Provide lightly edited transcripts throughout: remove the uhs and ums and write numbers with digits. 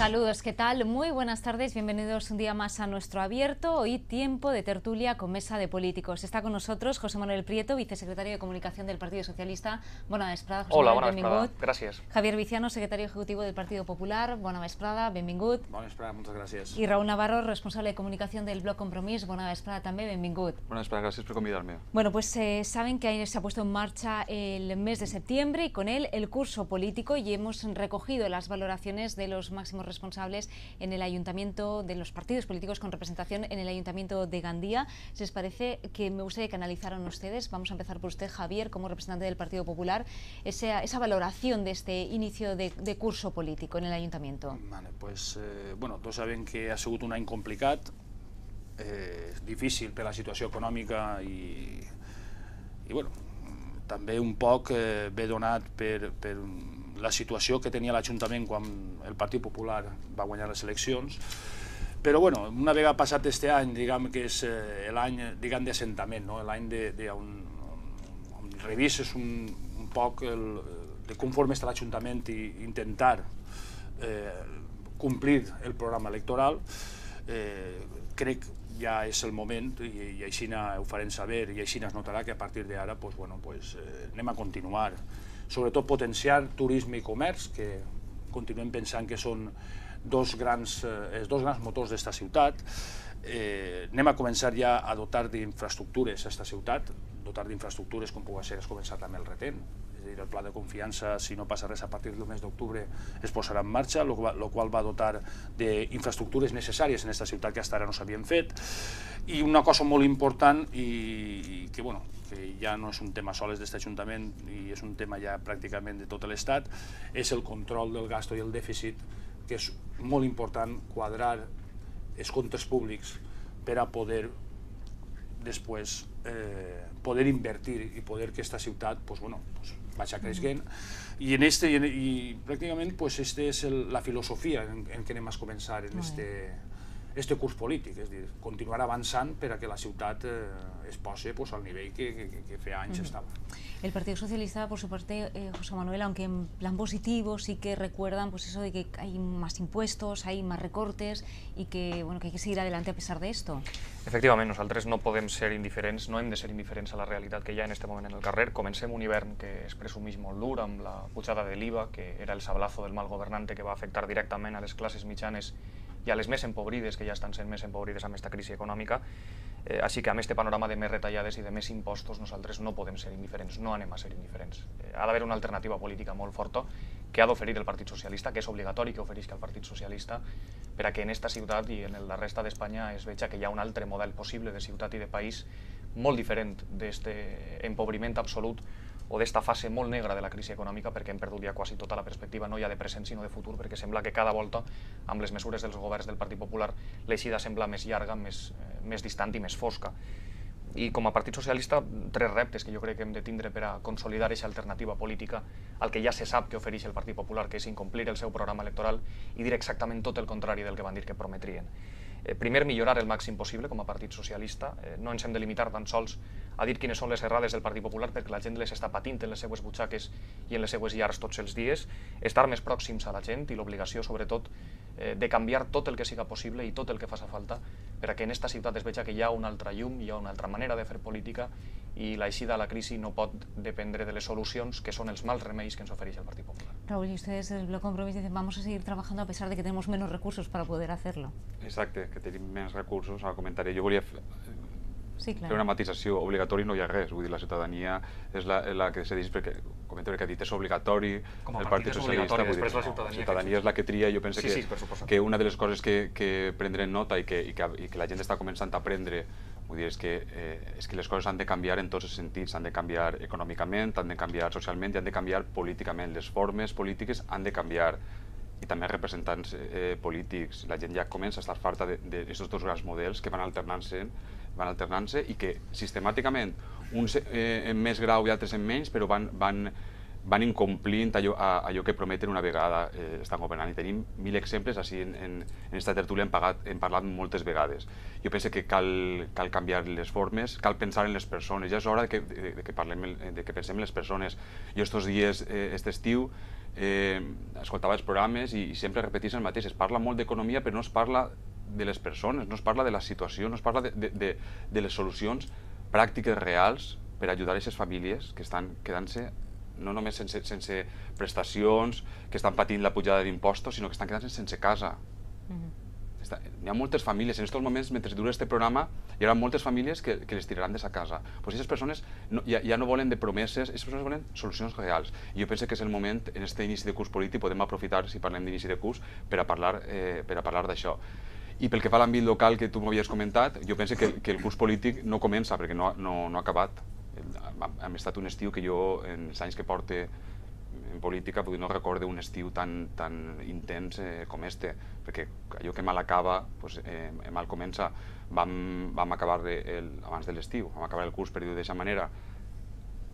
Saludos, ¿qué tal? Muy buenas tardes, bienvenidos un día más a nuestro abierto. Hoy tiempo de tertulia con mesa de políticos. Está con nosotros José Manuel Prieto, vicesecretario de Comunicación del Partido Socialista. Bona vesprada, José Hola, Manuel, bona vesprada. Gràcies. Javier Viciano, secretario ejecutivo del Partido Popular. Bona vesprada, benvingut. Bona vesprada, moltes gràcies. Y Raúl Navarro, responsable de comunicación del Bloc Compromís. Bona vesprada també, benvingut. Bona vesprada, gràcies per convidar-me. Bueno, pues saben que se ha puesto en marcha el mes de septiembre y con él el curso político, y hemos recogido las valoraciones de los máximos responsables en el ayuntamiento, de los partidos políticos con representación en el ayuntamiento de Gandía. Si les parece, que me gustaría que analizaran ustedes, vamos a empezar por usted, Javier, como representante del Partido Popular, esa valoración de este inicio de curso político en el ayuntamiento. Vale, pues, bueno, tots sabem que ha sigut un any complicat, difícil per la situació econòmica i bueno, també un poc ve donat per la situació que tenia l'Ajuntament quan el Partit Popular va guanyar les eleccions. Però bueno, una vegada passat aquest any, diguem que és l'any d'assentament, l'any on revises un poc de conforme està l'Ajuntament i intentar complir el programa electoral, crec que ja és el moment, i així ho farem saber, i així es notarà que a partir d'ara anem a continuar, sobretot potenciar turisme i comerç, que continuem pensant que són els dos grans motors d'esta ciutat. Anem a començar ja a dotar d'infraestructures a aquesta ciutat, dotar d'infraestructures com pugui ser, es començar també el retén, és a dir, el pla de confiança, si no passa res a partir del mes d'octubre, es posarà en marxa, el qual va dotar d'infraestructures necessàries en aquesta ciutat que fins ara no s'havien fet. I una cosa molt important, i que ja no és un tema sols d'aquest Ajuntament i és un tema ja pràcticament de tot l'Estat, és el control del gasto i el dèficit, que és molt important quadrar els comptes públics per a poder després poder invertir i poder que aquesta ciutat vagi creixent. I pràcticament aquesta és la filosofia en què anem a començar en este curs polític, és a dir, continuar avançant per a que la ciutat es posi al nivell que fa anys estava. El Partido Socialista, por su parte, José Manuel, aunque en plan positivo, sí que recuerdan eso de que hay más impuestos, hay más recortes y que hay que seguir adelante a pesar de esto. Efectivament, nosaltres no podem ser indiferents, no hem de ser indiferents a la realitat que hi ha en aquest moment en el carrer. Comencem un hivern que es presumeix molt dur amb la pujada de l'IVA, que era el sablazo del mal governante que va afectar directament a les classes mitjanes i a les més empobrides, que ja estan sent més empobrides amb aquesta crisi econòmica. Així que amb aquest panorama de més retallades i de més impostos nosaltres no podem ser indiferents, no anem a ser indiferents. Ha d'haver una alternativa política molt forta que ha d'oferir el Partit Socialista, que és obligatori que oferisca el Partit Socialista, per a que en aquesta ciutat i en la resta d'Espanya es veja que hi ha un altre model possible de ciutat i de país molt diferent d'aquest empobriment absolut o d'esta fase molt negra de la crisi econòmica, perquè hem perdut ja quasi tota la perspectiva, no ja de present sinó de futur, perquè sembla que cada volta, amb les mesures dels governs del Partit Popular, l'eixida sembla més llarga, més distant i més fosca. I com a Partit Socialista, tres reptes que jo crec que hem de tindre per a consolidar aquesta alternativa política al que ja se sap que ofereix el Partit Popular, que és incomplir el seu programa electoral i dir exactament tot el contrari del que van dir que prometrien. Primer, millorar el màxim possible com a Partit Socialista. No ens hem de limitar tan sols a dir quines són les errades del Partit Popular, perquè la gent les està patint en les seues butxaques i en les seues llars tots els dies. Estar més pròxims a la gent i l'obligació, sobretot, de canviar tot el que siga possible i tot el que faci falta per a que en aquesta ciutat es veja que hi ha una altra llum, hi ha una altra manera de fer política i l'eixida a la crisi no pot dependre de les solucions que són els mals remeis que ens ofereix el Partit Popular. Raúl, y ustedes del Bloc Compromís dicen vamos a seguir trabajando a pesar de que tenemos menos recursos para poder hacerlo. Exacte, que tenim menys recursos, ara comentaré. Jo volia fer una matització. Obligatori no hi ha res, vull dir, la ciutadania és la que decideix, perquè comentaré que ha dit és obligatori, el Partit Socialista, la ciutadania és la que tria. Jo penso que una de les coses que prendrem nota i que la gent està començant a aprendre, vull dir, és que les coses han de canviar en tots els sentits, han de canviar econòmicament, han de canviar socialment i han de canviar políticament. Les formes polítiques han de canviar i també representants polítics. La gent ja comença a estar farta d'aquests dos grans models que van alternant-se i que sistemàticament uns en més grau i altres en menys, però van van incomplint allò que prometen una vegada estan governant. I tenim 1000 exemples, així en aquesta tertúlia hem parlat moltes vegades. Jo penso que cal canviar les formes, cal pensar en les persones. Ja és hora que pensem en les persones. Jo estos dies, aquest estiu, escoltava els programes i sempre repetís el mateix. Es parla molt d'economia, però no es parla de les persones, no es parla de la situació, no es parla de les solucions pràctiques reals per ajudar a aquestes famílies que estan quedant-se no només sense prestacions, que estan patint la pujada d'impostos, sinó que estan quedant-se sense casa. Hi ha moltes famílies, en aquests moments, mentre dura aquest programa, hi haurà moltes famílies que les tiraran de sa casa. Doncs aquestes persones ja no volen de promeses, aquestes persones volen solucions reals. I jo penso que és el moment, en aquest inici de curs polític, podem aprofitar, si parlem d'inici de curs, per a parlar d'això. I pel que fa a l'àmbit local que tu m'havies comentat, jo penso que el curs polític no comença, perquè no ha acabat. Ha estat un estiu que jo, en els anys que porto en política, no recordo un estiu tan intens com este, perquè allò que mal acaba, mal comença. Vam acabar abans de l'estiu, vam acabar el curs, per dir-ho d'aquesta manera,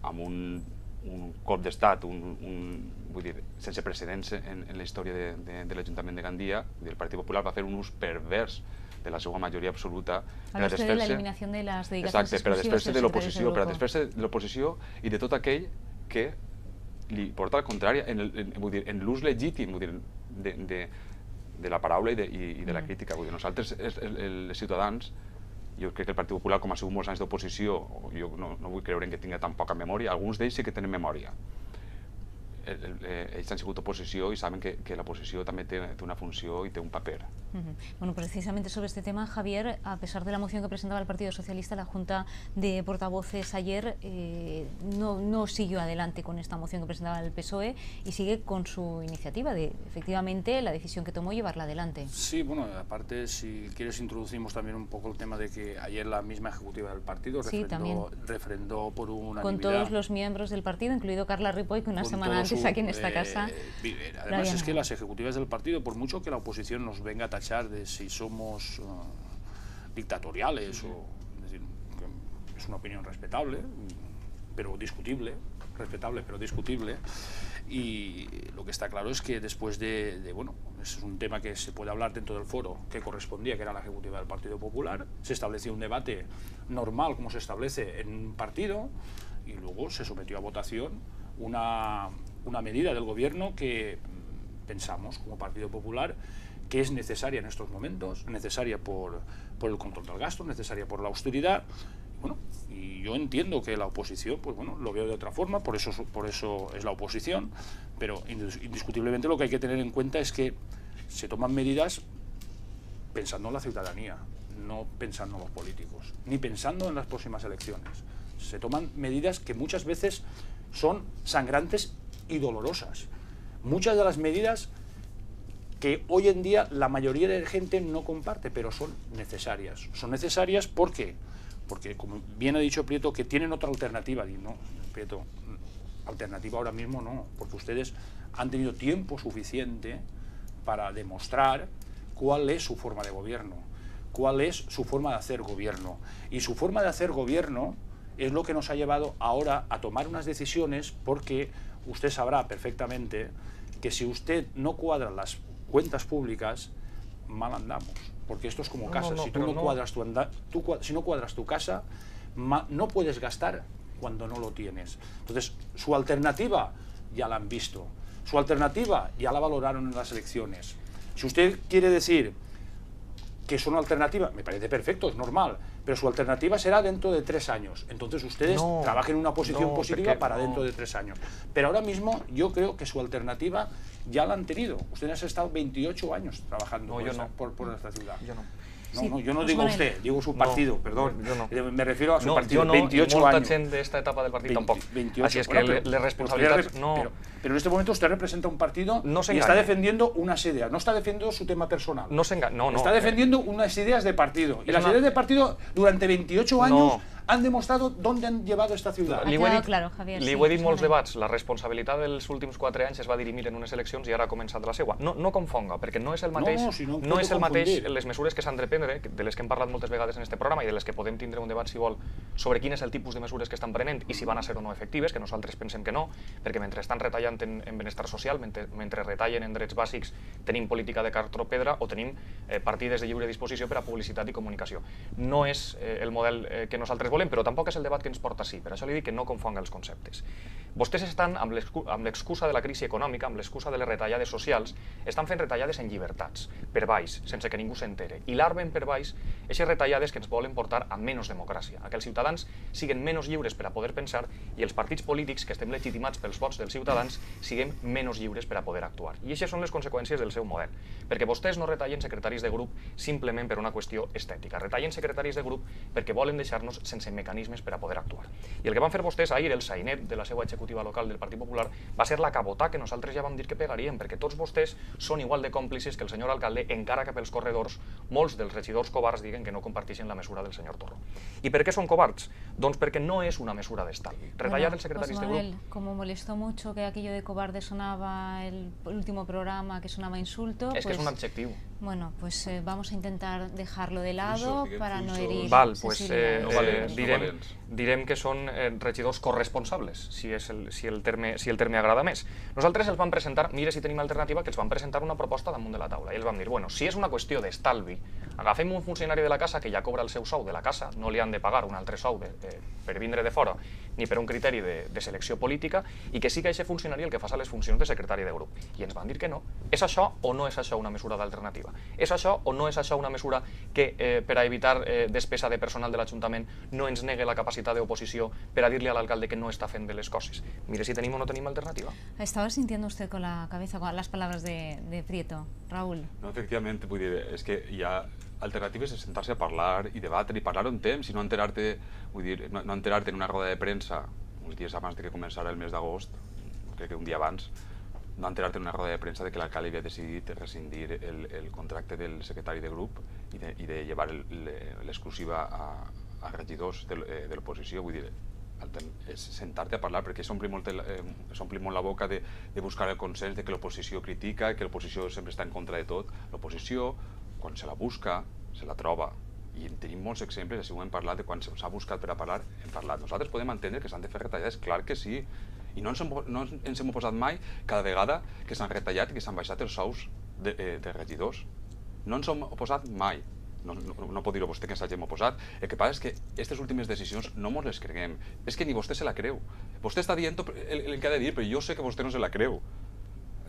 amb un cop d'estat, sense precedents en la història de l'Ajuntament de Gandia. El Partit Popular va fer un ús pervers de la seva majoria absoluta per a desfer-se de l'oposició i de tot aquell que li porta la contrària en l'ús legítim de la paraula i de la crítica. Nosaltres, els ciutadans, jo crec que el Partit Popular, com ha sigut molts anys d'oposició, jo no vull creure que tingui tan poca memòria, alguns d'ells sí que tenen memòria. Ells han sigut oposició y saben que la oposició també té una funció y té un paper. Bueno, precisamente sobre este tema, Javier, a pesar de la moción que presentaba el Partido Socialista, la Junta de Portavoces ayer no siguió adelante con esta moción que presentaba el PSOE y sigue con su iniciativa de, efectivamente, la decisión que tomó llevarla adelante. Sí, bueno, aparte, si quieres, introducimos también un poco el tema de que ayer la misma ejecutiva del partido refrendó por unanimidad. Con todos los miembros del partido, incluido Carla Ripoll, que una semana antes aquí en esta casa. Además es que las ejecutivas del partido, por mucho que la oposición nos venga a tachar de si somos dictatoriales, es decir, es una opinión respetable, pero discutible, y lo que está claro es que después bueno, es un tema que se puede hablar dentro del foro que correspondía, que era la ejecutiva del Partido Popular, se estableció un debate normal como se establece en un partido y luego se sometió a votación una medida del gobierno que pensamos como Partido Popular que es necesaria en estos momentos, necesaria por el control del gasto, necesaria por la austeridad. Bueno, y yo entiendo que la oposición, pues bueno, lo veo de otra forma, por eso es la oposición, pero indiscutiblemente lo que hay que tener en cuenta es que se toman medidas pensando en la ciudadanía, no pensando en los políticos, ni pensando en las próximas elecciones. Se toman medidas que muchas veces son sangrantes y dolorosas. Muchas de las medidas que hoy en día la mayoría de gente no comparte, pero son necesarias. Son necesarias porque, como bien ha dicho Prieto, que tienen otra alternativa. Y no, Prieto, alternativa ahora mismo no, porque ustedes han tenido tiempo suficiente para demostrar cuál es su forma de gobierno, cuál es su forma de hacer gobierno. Y su forma de hacer gobierno es lo que nos ha llevado ahora a tomar unas decisiones, porque usted sabrá perfectamente que si usted no cuadra las cuentas públicas, mal andamos. Porque esto es como casa. Si no cuadras tu casa, no puedes gastar cuando no lo tienes. Entonces, su alternativa ya la han visto. Su alternativa ya la valoraron en las elecciones. Si usted quiere decir que son alternativa, me parece perfecto, es normal, pero su alternativa será dentro de 3 años. Entonces ustedes trabajen en una posición positiva para dentro de 3 años. Pero ahora mismo yo creo que su alternativa ya la han tenido. Ustedes han estado 28 años trabajando por nuestra ciudad. Yo no. No, yo no digo usted, digo su partido, perdón. Yo no. Me refiero a su partido, yo no, 28 años. de esta etapa del partido tampoco. 28, así es que le responsabilidad no. Pero en este momento usted representa un partido y está defendiendo unas ideas, no está defendiendo su tema personal. No se engaña, está defendiendo unas ideas de partido. Y las ideas de partido durante 28 años han demostrado dónde han llevado esta ciudad. Li ho he dit molts debats, la responsabilitat dels últims 4 anys es va dirimir en unes eleccions i ara ha començat la seva. No confonga, perquè no és el mateix les mesures que s'han de prendre, de les que hem parlat moltes vegades en aquest programa i de les que podem tindre un debat, si vol, sobre quin és el tipus de mesures que estan prenent i si van a ser o no efectives, que nosaltres pensem que no, perquè mentre estan retallant en benestar social, mentre retallen en drets bàsics, tenim política de cartropedra o tenim partides de lliure disposició per a publicitat i comunicació. No és el model que nosaltres volem, però tampoc és el debat que ens porta així. Per això li dic que no confonga els conceptes. Vostès estan, amb l'excusa de la crisi econòmica, amb l'excusa de les retallades socials, estan fent retallades en llibertats, per baix, sense que ningú s'entere. I l'arben per baix aquestes retallades que ens volen portar a menys democràcia, a que els ciutadans siguin menys lliures per a poder pensar i els partits polítics que estem legitimats pels vots dels ciutadans siguem menys lliures per a poder actuar. I aquestes són les conseqüències del seu model. Perquè vostès no retallen secretaris de grup simplement per una qüestió estètica. Retallen secretaris de grup perquè volen deixar-nos sense mecanismes per a poder actuar. I el que van fer vostès ahir, el sainet de la seva executiva local del Partit Popular, va ser la cabotà que nosaltres ja vam dir que pegaríem, perquè tots vostès són igual de còmplices que el senyor alcalde, encara que pels corredors molts dels regidors covards diguen que no comparteixen la mesura del senyor Torró. I per què són covards? Doncs perquè no és una mesura d'estalvi. Retallar els secretaris de grup... Como molestó mucho que aquello de cobarde sonaba el último programa, que sonaba insulto... Es que es un adjectiu. Bueno, pues vamos a intentar dejarlo de lado para no herir sensibilitats. Direm que són regidors corresponsables, si el terme agrada més. Nosaltres els vam presentar, mire si tenim alternativa, que els vam presentar una proposta damunt de la taula. I els vam dir, bueno, si és una qüestió d'estalvi, agafem un funcionari de la casa que ja cobra el seu sou de la casa, no li han de pagar un altre sou per vindre de fora, ni per un criteri de selecció política, i que sigui aquest funcionari el que faci les funcions de secretari de grup. I ens van dir que no. És això o no és això una mesura d'alternativa? És això o no és això una mesura que, per a evitar despesa de personal de l'Ajuntament, no ens negue la capacitat d'oposició per a dir-li a l'alcalde que no està fent bé les coses? Mire si tenim o no tenim alternativa. Estaba sintiendo usted con la cabeza las palabras de Prieto, Raúl. No, efectivament, vull dir, és que hi ha alternatives de sentar-se a parlar i debatre i parlar un temps i no enterar-te, vull dir, no enterar-te en una roda de premsa uns dies abans de que començara el mes d'agost, crec que un dia abans, no enterar-te en una roda de premsa de que l'alcalde havia decidit rescindir el contracte del secretari de grup i de llevar l'exclusiva a regidors de l'oposició. Vull dir, és sentar-te a parlar, perquè s'ompli molt la boca de buscar el consens, de que l'oposició critica, que l'oposició sempre està en contra de tot. L'oposició, quan se la busca, se la troba. I tenim molts exemples, així ho hem parlat, de quan s'ha buscat per a parlar, hem parlat. Nosaltres podem entendre que s'han de fer retallades, clar que sí. I no ens hem oposat mai cada vegada que s'han retallat i que s'han baixat els sous de regidors. No ens hem oposat mai. No pot dir-ho vostè que ens hàgim oposat. El que passa és que aquestes últimes decisions no ens les creguem. És que ni vostè se la creu. Vostè està dient el que ha de dir, però jo sé que vostè no se la creu.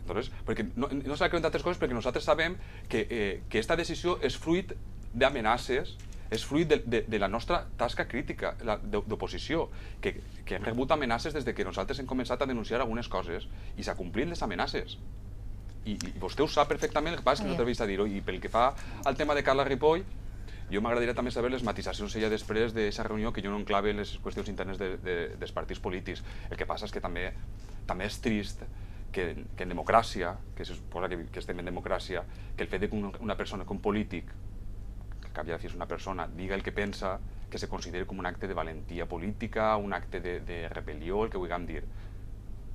Entonces, perquè no se la creu en altres coses, perquè nosaltres sabem que aquesta decisió és fruit d'amenaces, és fruit de la nostra tasca crítica d'oposició, que hem rebut amenaces des que nosaltres hem començat a denunciar algunes coses i s'ha complit les amenaces. I vostè ho sap perfectament, el que passa és que no t'atreveix a dir-ho. I pel que fa al tema de Carla Ripoll, jo m'agradaria també saber les matisacions ella després d'aquesta reunió, que jo no enclave les qüestions internes dels partits polítics. El que passa és que també és trist que en democràcia, que se suposa que estem en democràcia, que el fet que una persona, que un polític, que cap i a la fi és una persona, diga el que pensa, que se consideri com un acte de valentia política, un acte de rebel·lió, el que vulguem dir.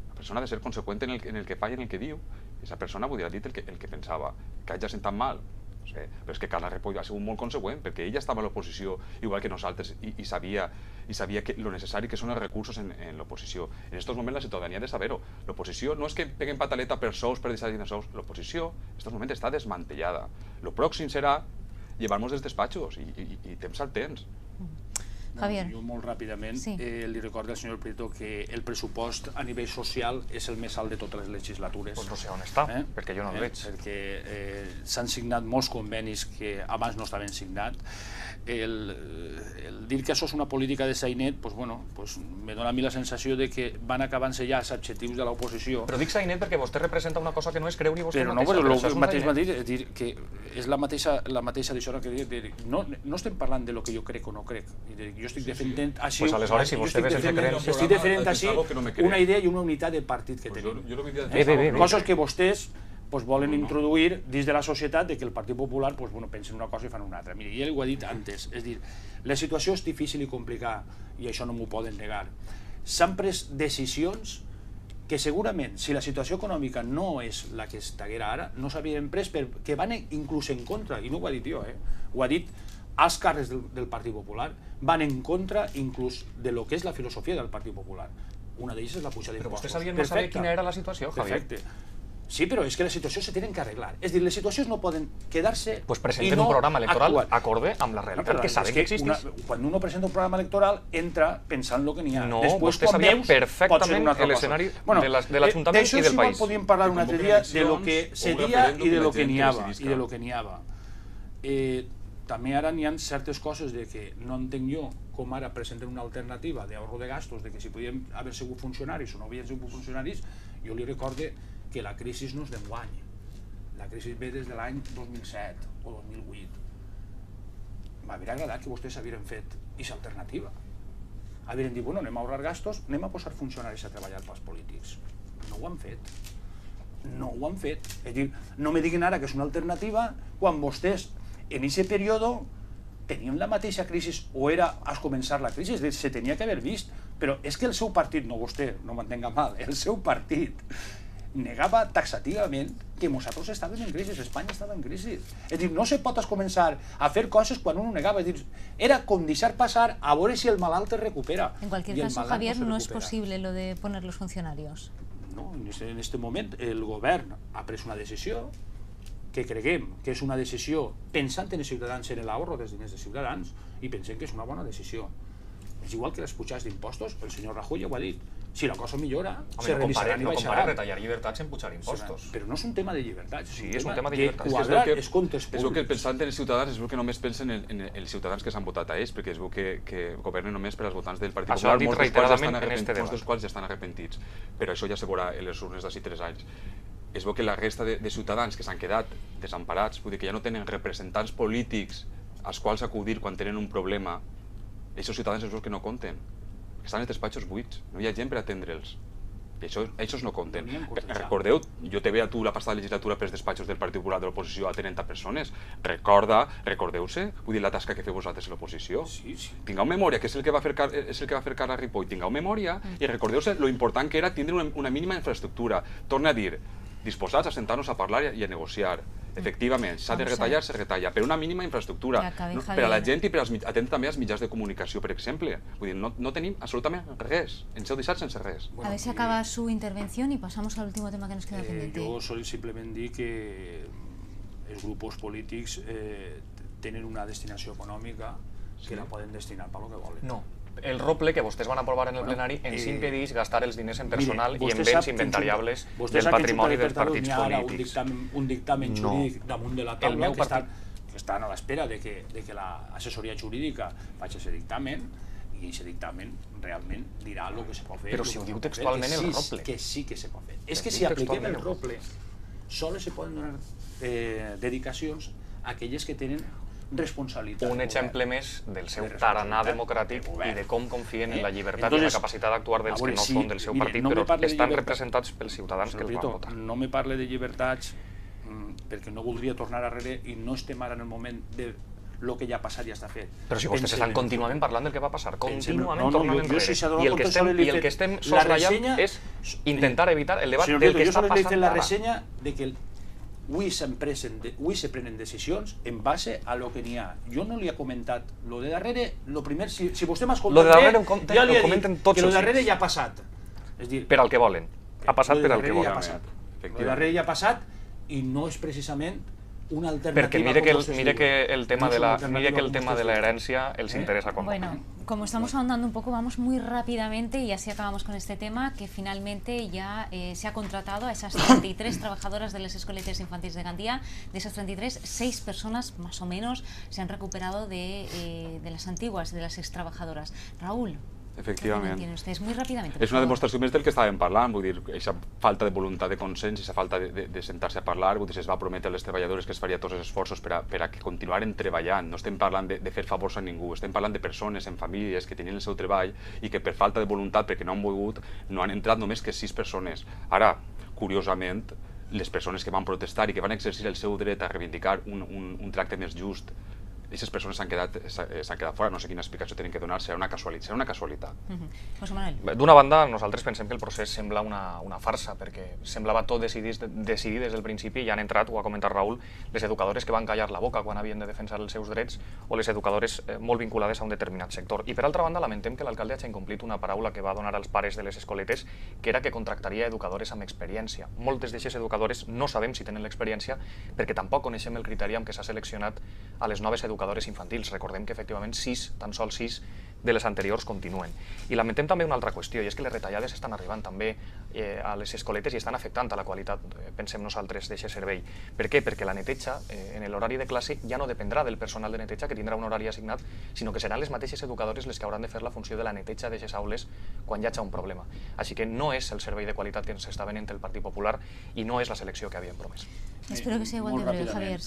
La persona ha de ser conseqüent en el que fa i en el que diu. Aquesta persona podria dir el que pensava, que hagi sentat mal. Però és que Carla Ripoll ha sigut molt conseqüent, perquè ella estava a l'oposició igual que nosaltres i sabia lo necessari que són els recursos en l'oposició. En aquests moments la ciutadania ha de saber-ho. L'oposició no és que peguen pataleta per sous, per deixar de sous. L'oposició en aquests moments està desmantellada. El pròxim serà llevar-nos dels despatxos i temps al temps. Javier. Jo molt ràpidament li recordo al senyor Prieto que el pressupost a nivell social és el més alt de totes les legislatures. Doncs no sé on està, perquè jo no el veig. Perquè s'han signat molts convenis que abans no estaven signats. El dir que això és una política de sainet, me dona a mi la sensació de que van acabant-se ja els adjectius de l'oposició. Però dic sainet perquè vostè representa una cosa que no és creu ni vostè mateixa. Però no, el mateix va dir que és la mateixa d'això que dir. No estem parlant de lo que jo crec o no crec. Jo estic defendent així una idea i una unitat de partit que tenim. Coses que vostès doncs volen introduir dins de la societat que el Partit Popular pensa en una cosa i fan una altra. Mira, ja ho he dit antes, és dir, la situació és difícil i complicada, i això no m'ho poden negar. S'han pres decisions que segurament, si la situació econòmica no és la que estiguera ara, no s'havien pres perquè van inclús en contra, i no ho ha dit jo, ho ha dit els càrrecs del Partit Popular, van en contra inclús de lo que és la filosofia del Partit Popular. Una d'elles és la pujada d'impostos. Però vostè sabia més saber quina era la situació, Javier? Perfecte. Sí, però és que les situacions se tenen que arreglar. És dir, les situacions no poden quedar-se... Pues presenten un programa electoral acorde amb la realitat que saben que existeix. Quan uno presenta un programa electoral, entra pensant el que n'hi ha. No, vostè sabia perfectament l'escenari de l'Ajuntament i del país. D'això podíem parlar un altre dia de lo que seria i de lo que n'hi ha. També ara n'hi ha certes coses de que no entenc jo com ara presenten una alternativa d'ahorro de gastos, de que si podíem haver sigut funcionaris o no havien sigut funcionaris, jo li recorde que la crisi no és d'enguany. La crisi ve des de l'any 2007 o 2008. M'hauria agradat que vostès hagueren fet aquesta alternativa. Haurien dit, bueno, anem a ahorrar gastos, anem a posar funcionaris a treballar pels polítics. No ho han fet. No ho han fet. És dir, no me diguin ara que és una alternativa quan vostès en aquest període tenien la mateixa crisi o era a començar la crisi, és dir, se tenia que haver vist, però és que el seu partit, no vostè, no m'entenga mal, el seu partit negava taxativament que nosaltres estàvem en crisi, Espanya estava en crisi. És dir, no se pot començar a fer coses quan uno negava. Era com deixar passar a veure si el malalt es recupera. En cualquier caso, Javier, no es posible lo de poner los funcionarios. No, en este moment el govern ha pres una decisió que creguem que és una decisió pensant en els ciutadans, en l'ahorro dels diners dels ciutadans, i pensem que és una bona decisió. És igual que les pujades d'impostos, el senyor Rajoy ja ho ha dit. Si la cosa millora, se revisaran i baixaran. No compare retallar llibertats en pujar impostos. Però no és un tema de llibertats. Sí, és un tema de llibertats. És comptes públics. És el que pensant en els ciutadans, és el que només pensen en els ciutadans que s'han votat a ells, perquè és el que governen només per als votants del Partit Popular, molts dels quals ja estan arrepentits. Però això ja se veurà en les urnes d'ací 3 anys. És bo que la resta de ciutadans que s'han quedat desemparats, vull dir que ja no tenen representants polítics als quals acudir quan tenen un problema, aquests ciutadans és els que no compten, que estan en els despatxos buits, no hi ha gent per atendre'ls, i això no compten. Recordeu, jo te veia a tu la passada legislatura pels despatxos del Partit Popular de l'oposició a 30 persones, recordeu-se, vull dir la tasca que feu vosaltres a l'oposició, tingueu memòria, que és el que va fer Carla Ripoll, tingueu memòria i recordeu-se lo important que era tindre una mínima infraestructura. Torna a dir, disposats a sentar-nos a parlar i a negociar. Efectivament, s'ha de retallar, se retalla, però una mínima infraestructura, per a la gent i per atendre també als mitjans de comunicació, per exemple. Vull dir, no tenim absolutament res, ens heu deixat sense res. A ver si acaba su intervención y pasamos al último tema que nos queda pendiente. Jo sol simplement dir que els grups polítics tenen una destinació econòmica que la poden destinar per lo que volen. No. El rople que vostès van aprovar en el plenari ens impedeix gastar els diners en personal i en béns inventariables del patrimoni dels partits polítics. Un dictamen jurídic damunt de la taula que estan a l'espera de que l'assessoria jurídica faci aquest dictamen i aquest dictamen realment dirà el que se pot fer. Però si ho diu textualment el rople. Que sí que se pot fer. És que si apliquem el rople, sols se poden donar dedicacions a aquelles que tenen responsabilitat. Un exemple més del seu taranà democràtic i de com confien en la llibertat i en la capacitat d'actuar dels que no són del seu partit, però estan representats pels ciutadans que els van votar. No me parle de llibertats perquè no voldria tornar arrere i no estem ara en el moment de lo que ja ha passat i ja està fet. Però si vostès estan contínuament parlant del que va passar, contínuament tornant enrere. I el que estem soslayant és intentar evitar el debat del que està passant ara. La ressenya de que avui se prenen decisions en base a lo que n'hi ha. Jo no li he comentat lo de darrere, lo primer, si vostè m'ha escoltat bé, ja li he dit que lo de darrere ja ha passat. Per al que volen. Ha passat per al que volen. Lo de darrere ja ha passat i no és precisament una alternativa. Perquè mire que el tema de la herència els interessa com. Bueno, como estamos ahondando un poco, vamos muy rápidamente y así acabamos con este tema, que finalmente ya se ha contratado a esas 33 trabajadoras de las escoletes infantiles de Gandía. De esas 33, 6 personas más o menos se han recuperado de las antiguas, de las extrabajadoras. Raúl, efectivament. Muy ràpidament. És una demostració més del que estàvem parlant, vull dir, aquesta falta de voluntat de consens, aquesta falta de sentar-se a parlar, vull dir, es va prometre a les treballadores que es faria tots els esforços per a que continuaren treballant, no estem parlant de fer favors a ningú, estem parlant de persones en famílies que tenien el seu treball i que per falta de voluntat, perquè no han volgut, no han entrat només que 6 persones. Ara, curiosament, les persones que van protestar i que van exercir el seu dret a reivindicar un tracte més just, aquestes persones s'han quedat fora, no sé quina explicació tenen que donar, serà una casualitat. José Manuel. D'una banda, nosaltres pensem que el procés sembla una farsa, perquè semblava tot decidit des del principi i han entrat, ho ha comentat Raül, les educadores que van callar la boca quan havien de defensar els seus drets o les educadores molt vinculades a un determinat sector. I per altra banda, lamentem que l'alcalde hagi incomplit una paraula que va donar als pares de les escoletes, que era que contractaria educadores amb experiència. Moltes d'aquestes educadores no sabem si tenen l'experiència perquè tampoc coneixem el criteri amb què s'ha seleccionat a les noves educadores infantils. Recordem que efectivament tan sols 6 de les anteriors continuen. I lamentem també una altra qüestió, i és que les retallades estan arribant també a les escoletes i estan afectant a la qualitat, pensem nosaltres, d'aquest servei. Per què? Perquè la neteja en l'horari de classe ja no dependrà del personal de neteja que tindrà un horari assignat, sinó que seran les mateixes educadores les que hauran de fer la funció de la neteja d'aquestes aules quan hi hagi un problema. Així que no és el servei de qualitat que ens està venent el Partit Popular i no és la selecció que havíem promès. Espero que sigui igual de breu, Javier.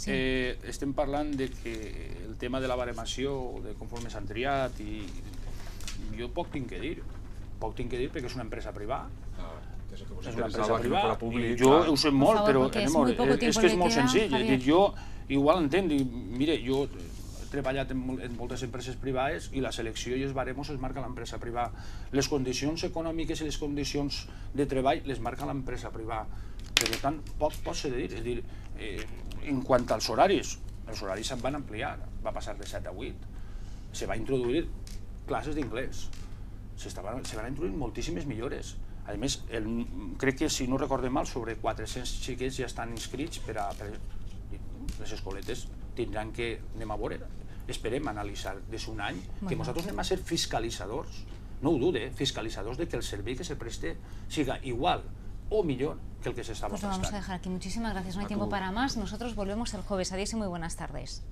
Estem parlant de que el tema de la baremació, de conforme s'han triat, i jo poc tinc que dir perquè és una empresa privada. És una empresa privada. Jo ho sé molt, però és que és molt senzill. Jo igual entenc, mire, jo he treballat en moltes empreses privades i la selecció i els baremos es marca l'empresa privada. Les condicions econòmiques i les condicions de treball les marca l'empresa privada. Per tant, poc pot ser de dir. És dir, en quant als horaris, els horaris se'n van ampliar, va passar de 7 a 8. Se va introduir classes d'inglès, se van introduir moltíssimes millores. A més, crec que, si no recorde mal, sobre 400 xiquets ja estan inscrits per a... Les escoletes tindran que... Anem a veure, esperem analitzar des d'un any que nosaltres anem a ser fiscalitzadors, no ho dude, fiscalitzadors de que el servei que se preste siga igual o millor que el que se estaba prestando. Pues lo vamos a dejar aquí. Muchísimas gracias. No hay tiempo para más. Nosotros volvemos el jueves. Adiós y muy buenas tardes.